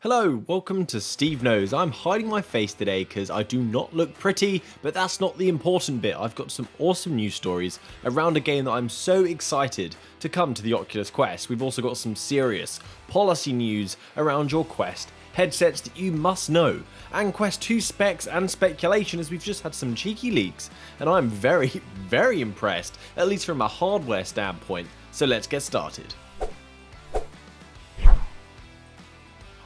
Hello, welcome to SteveKnows. I'm hiding my face today because I do not look pretty, but that's not the important bit. I've got some awesome news stories around a game that I'm so excited to come to the Oculus Quest. We've also got some serious policy news around your Quest headsets that you must know, and Quest 2 specs and speculation as we've just had some cheeky leaks, and I'm very impressed, at least from a hardware standpoint, so let's get started.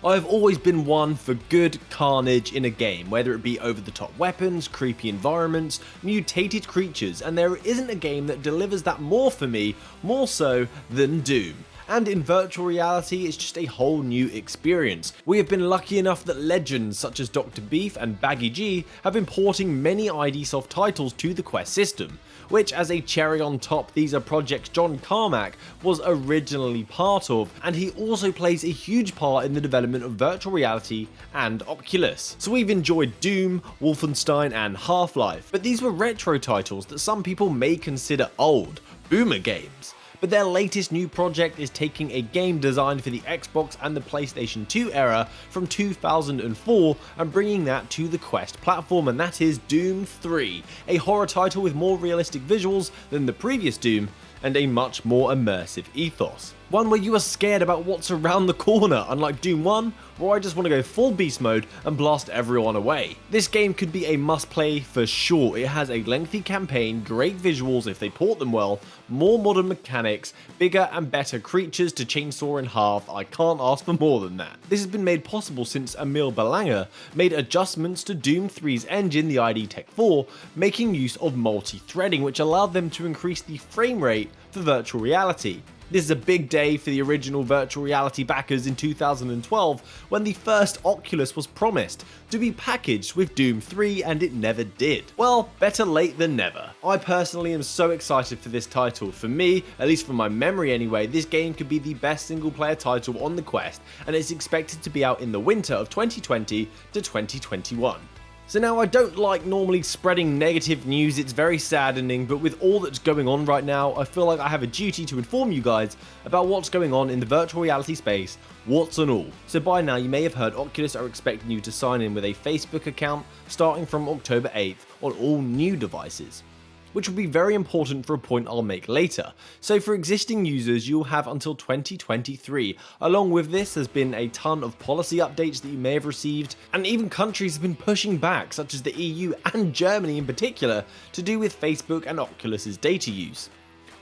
I've always been one for good carnage in a game, whether it be over-the-top weapons, creepy environments, mutated creatures, and there isn't a game that delivers that more for me, more so than Doom. And in virtual reality, it's just a whole new experience. We have been lucky enough that legends such as Dr. Beef and Baggy G have been porting many IDsoft titles to the Quest system, which as a cherry on top, these are projects John Carmack was originally part of, and he also plays a huge part in the development of virtual reality and Oculus. So we've enjoyed Doom, Wolfenstein and Half-Life, but these were retro titles that some people may consider old, boomer games. But their latest new project is taking a game designed for the Xbox and the PlayStation 2 era from 2004 and bringing that to the Quest platform, and that is Doom 3, a horror title with more realistic visuals than the previous Doom and a much more immersive ethos. One where you are scared about what's around the corner, unlike Doom 1, where I just want to go full beast mode and blast everyone away. This game could be a must play for sure. It has a lengthy campaign, great visuals if they port them well, more modern mechanics, bigger and better creatures to chainsaw in half. I can't ask for more than that. This has been made possible since Emil Belanger made adjustments to Doom 3's engine, the ID Tech 4, making use of multi-threading, which allowed them to increase the frame rate for virtual reality. This is a big day for the original virtual reality backers in 2012 when the first Oculus was promised to be packaged with Doom 3 and it never did. Well, better late than never. I personally am so excited for this title. For me, at least from my memory anyway, this game could be the best single player title on the Quest and it's expected to be out in the winter of 2020 to 2021. So now I don't like normally spreading negative news, it's very saddening, but with all that's going on right now, I feel like I have a duty to inform you guys about what's going on in the virtual reality space, warts and all. So by now you may have heard Oculus are expecting you to sign in with a Facebook account starting from October 8th on all new devices, which will be very important for a point I'll make later. So for existing users, you'll have until 2023. Along with this, there's been a ton of policy updates that you may have received, and even countries have been pushing back, such as the EU and Germany in particular, to do with Facebook and Oculus's data use.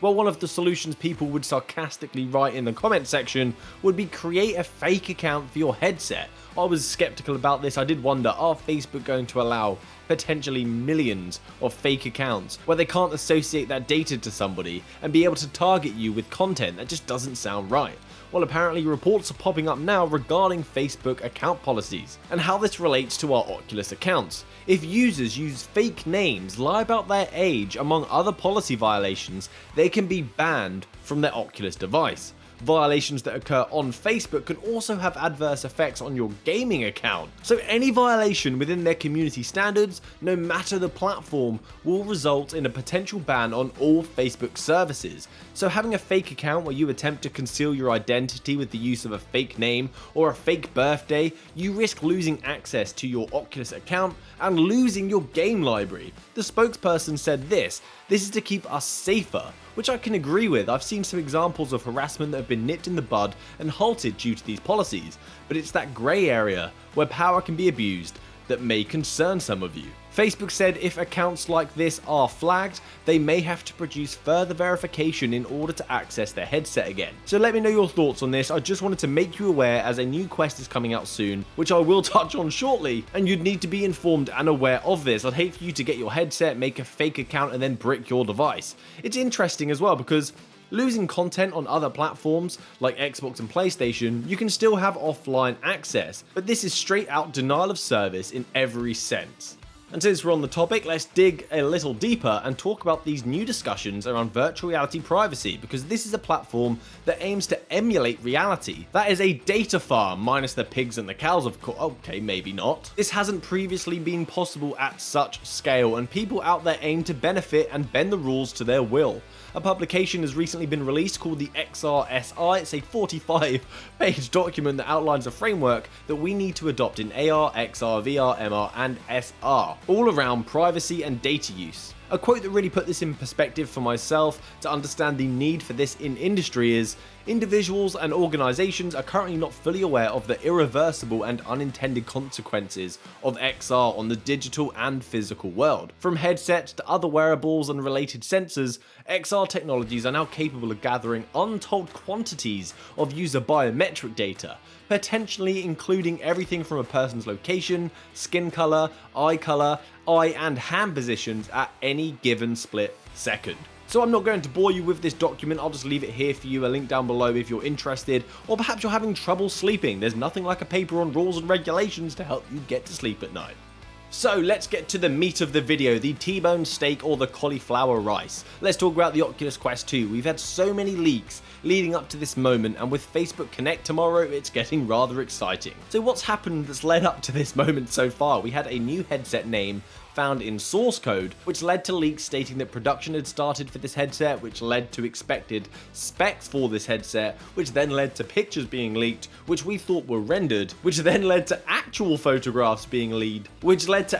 Well, one of the solutions people would sarcastically write in the comment section would be create a fake account for your headset. I was skeptical about this. I did wonder, are Facebook going to allow potentially millions of fake accounts where they can't associate that data to somebody and be able to target you with content? That just doesn't sound right. Well, apparently reports are popping up now regarding Facebook account policies and how this relates to our Oculus accounts. If users use fake names, lie about their age, among other policy violations, they can be banned from their Oculus device. Violations that occur on Facebook can also have adverse effects on your gaming account. So any violation within their community standards, no matter the platform, will result in a potential ban on all Facebook services. So having a fake account where you attempt to conceal your identity with the use of a fake name or a fake birthday, you risk losing access to your Oculus account and losing your game library. The spokesperson said this is to keep us safer, which I can agree with. I've seen some examples of harassment that have been nipped in the bud and halted due to these policies, but it's that grey area where power can be abused that may concern some of you. Facebook said if accounts like this are flagged, they may have to produce further verification in order to access their headset again. So let me know your thoughts on this. I just wanted to make you aware as a new Quest is coming out soon, which I will touch on shortly, and you'd need to be informed and aware of this. I'd hate for you to get your headset, make a fake account and then brick your device. It's interesting as well because losing content on other platforms like Xbox and PlayStation, you can still have offline access, but this is straight out denial of service in every sense. And since we're on the topic, let's dig a little deeper and talk about these new discussions around virtual reality privacy, because this is a platform that aims to emulate reality. That is a data farm, minus the pigs and the cows of course. Okay, maybe not. This hasn't previously been possible at such scale, and people out there aim to benefit and bend the rules to their will. A publication has recently been released called the XRSI. It's a 45-page document that outlines a framework that we need to adopt in AR, XR, VR, MR, and SR, all around privacy and data use. A quote that really put this in perspective for myself to understand the need for this in industry is, individuals and organizations are currently not fully aware of the irreversible and unintended consequences of XR on the digital and physical world. From headsets to other wearables and related sensors, XR technologies are now capable of gathering untold quantities of user biometric data, potentially including everything from a person's location, skin color, eye and hand positions at any given split second. So I'm not going to bore you with this document, I'll just leave it here for you, a link down below if you're interested, or perhaps you're having trouble sleeping. There's nothing like a paper on rules and regulations to help you get to sleep at night. So let's get to the meat of the video, the T-bone steak or the cauliflower rice. Let's talk about the Oculus Quest 2. We've had so many leaks leading up to this moment, and with Facebook Connect tomorrow, it's getting rather exciting. So what's happened that's led up to this moment so far? We had a new headset name found in source code, which led to leaks stating that production had started for this headset, which led to expected specs for this headset, which then led to pictures being leaked, which we thought were rendered, which then led to actual photographs being leaked, which led to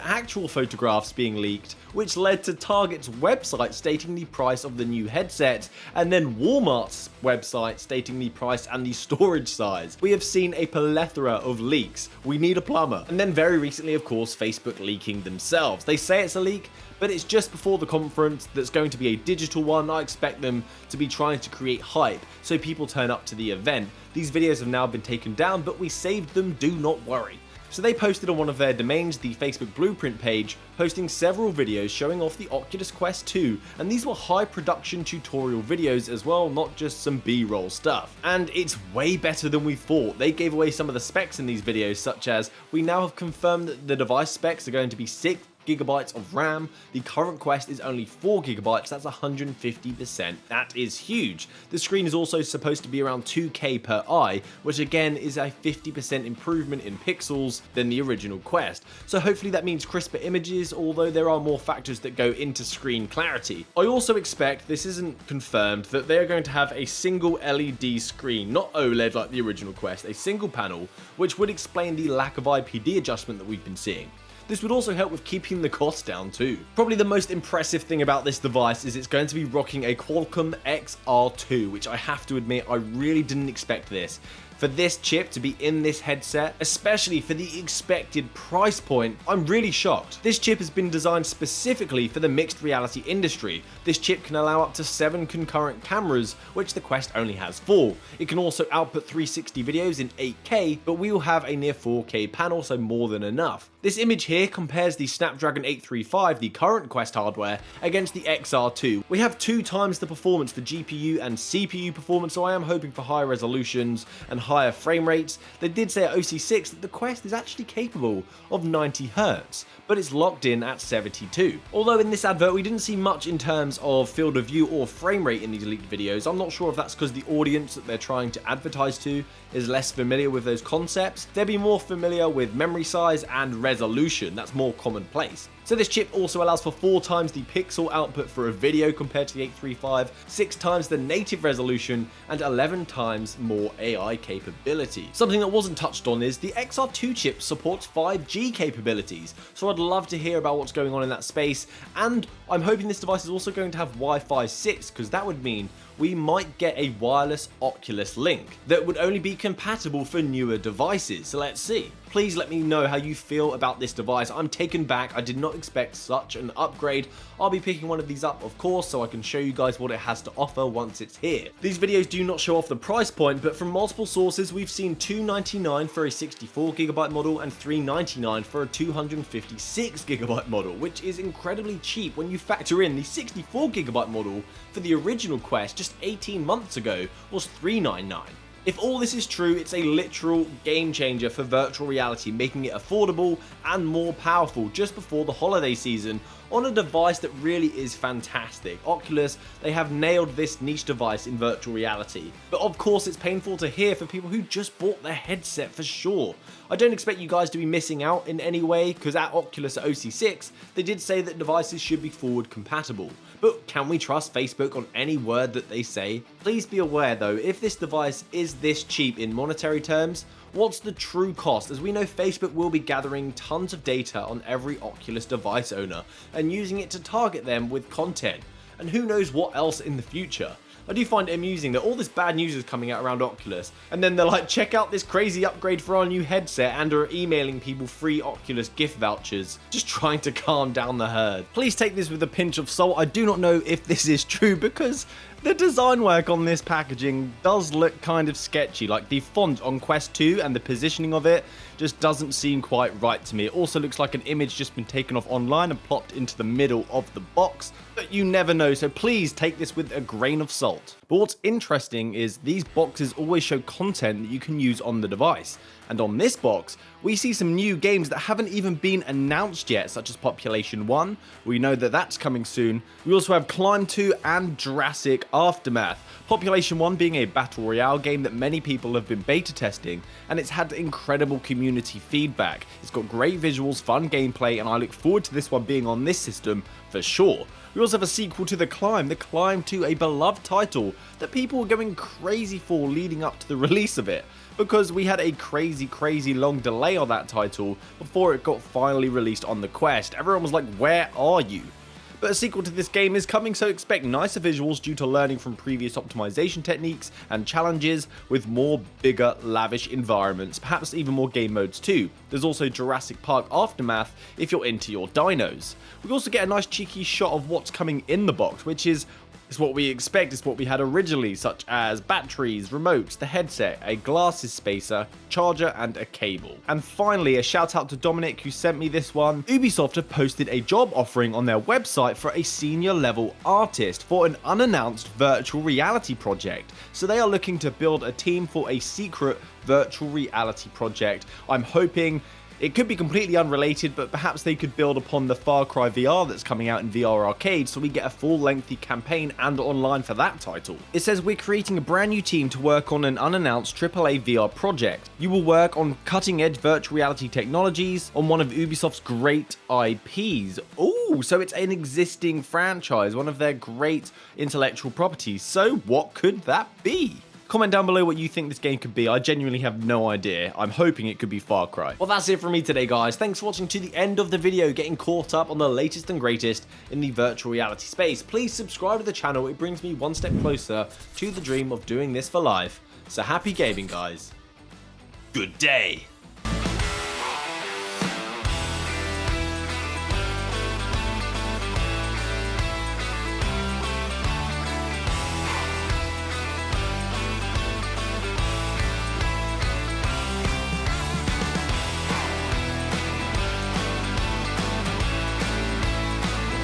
Target's website stating the price of the new headset, and then Walmart's website stating the price and the storage size. We have seen a plethora of leaks. We need a plumber. And then very recently, of course, Facebook leaking themselves. They say it's a leak, but it's just before the conference that's going to be a digital one. I expect them to be trying to create hype so people turn up to the event. These videos have now been taken down, but we saved them, do not worry. So they posted on one of their domains, the Facebook Blueprint page, posting several videos showing off the Oculus Quest 2, and these were high production tutorial videos as well, not just some B-roll stuff. And it's way better than we thought. They gave away some of the specs in these videos, such as, we now have confirmed that the device specs are going to be 6 GB of RAM. The current Quest is only 4 GB, that's 150%. That is huge. The screen is also supposed to be around 2K per eye, which again is a 50% improvement in pixels than the original Quest. So hopefully that means crisper images, although there are more factors that go into screen clarity. I also expect, this isn't confirmed, that they are going to have a single LED screen, not OLED like the original Quest, a single panel, which would explain the lack of IPD adjustment that we've been seeing. This would also help with keeping the cost down too. Probably the most impressive thing about this device is it's going to be rocking a Qualcomm XR2, which I have to admit, I really didn't expect this. For this chip to be in this headset, especially for the expected price point, I'm really shocked. This chip has been designed specifically for the mixed reality industry. This chip can allow up to 7 concurrent cameras, which the Quest only has 4. It can also output 360 videos in 8K, but we will have a near 4K panel, so more than enough. This image here compares the Snapdragon 835, the current Quest hardware, against the XR2. We have 2 times the performance for GPU and CPU performance, so I am hoping for higher resolutions and higher frame rates. They did say at OC6 that the Quest is actually capable of 90 Hz, but it's locked in at 72. Although in this advert we didn't see much in terms of field of view or frame rate in these leaked videos. I'm not sure if that's because the audience that they're trying to advertise to is less familiar with those concepts. They'll be more familiar with memory size and resolution, that's more commonplace. So this chip also allows for 4 times the pixel output for a video compared to the 835, 6 times the native resolution, and 11 times more AI capability. Something that wasn't touched on is the XR2 chip supports 5G capabilities, so I'd love to hear about what's going on in that space, and I'm hoping this device is also going to have Wi-Fi 6, because that would mean we might get a wireless Oculus Link that would only be compatible for newer devices, so let's see. Please let me know how you feel about this device. I'm taken back, I did not expect such an upgrade. I'll be picking one of these up, of course, so I can show you guys what it has to offer once it's here. These videos do not show off the price point, but from multiple sources we've seen $299 for a 64GB model and $399 for a 256GB model, which is incredibly cheap when you factor in the 64GB model for the original Quest just 18 months ago was $399. If all this is true, it's a literal game changer for virtual reality, making it affordable and more powerful just before the holiday season, on a device that really is fantastic. Oculus, they have nailed this niche device in virtual reality. But of course it's painful to hear for people who just bought their headset for sure. I don't expect you guys to be missing out in any way, because at Oculus at OC6, they did say that devices should be forward compatible. But can we trust Facebook on any word that they say? Please be aware though, if this device is this cheap in monetary terms, what's the true cost? As we know, Facebook will be gathering tons of data on every Oculus device owner and using it to target them with content. And who knows what else in the future. I do find it amusing that all this bad news is coming out around Oculus, and then they're like, check out this crazy upgrade for our new headset, and are emailing people free Oculus gift vouchers, just trying to calm down the herd. Please take this with a pinch of salt. I do not know if this is true, because the design work on this packaging does look kind of sketchy. Like the font on Quest 2 and the positioning of it just doesn't seem quite right to me. It also looks like an image just been taken off online and plopped into the middle of the box, but you never know, so please take this with a grain of salt. But what's interesting is these boxes always show content that you can use on the device. And on this box, we see some new games that haven't even been announced yet, such as Population 1. We know that that's coming soon. We also have Climb 2 and Jurassic Aftermath. Population 1 being a battle royale game that many people have been beta testing, and it's had incredible community feedback. It's got great visuals, fun gameplay, and I look forward to this one being on this system for sure. We also have a sequel to The Climb 2, a beloved title that people were going crazy for leading up to the release of it, because we had a crazy long delay on that title before it got finally released on the Quest. Everyone was like, where are you? But a sequel to this game is coming, so expect nicer visuals due to learning from previous optimization techniques and challenges, with more bigger, lavish environments, perhaps even more game modes too. There's also Jurassic Park Aftermath if you're into your dinos. We also get a nice cheeky shot of what's coming in the box, which is it's what we expect, it's what we had originally, such as batteries, remotes, the headset, a glasses spacer, charger, and a cable. And finally, a shout out to Dominic who sent me this one. Ubisoft have posted a job offering on their website for a senior level artist for an unannounced virtual reality project. So they are looking to build a team for a secret virtual reality project. I'm hoping it could be completely unrelated, but perhaps they could build upon the Far Cry VR that's coming out in VR Arcade, so we get a full lengthy campaign and online for that title. It says we're creating a brand new team to work on an unannounced AAA VR project. You will work on cutting edge virtual reality technologies on one of Ubisoft's great IPs. Ooh, so it's an existing franchise, one of their great intellectual properties. So what could that be? Comment down below what you think this game could be. I genuinely have no idea. I'm hoping it could be Far Cry. Well, that's it from me today, guys. Thanks for watching to the end of the video, getting caught up on the latest and greatest in the virtual reality space. Please subscribe to the channel. It brings me one step closer to the dream of doing this for life. So happy gaming, guys. Good day.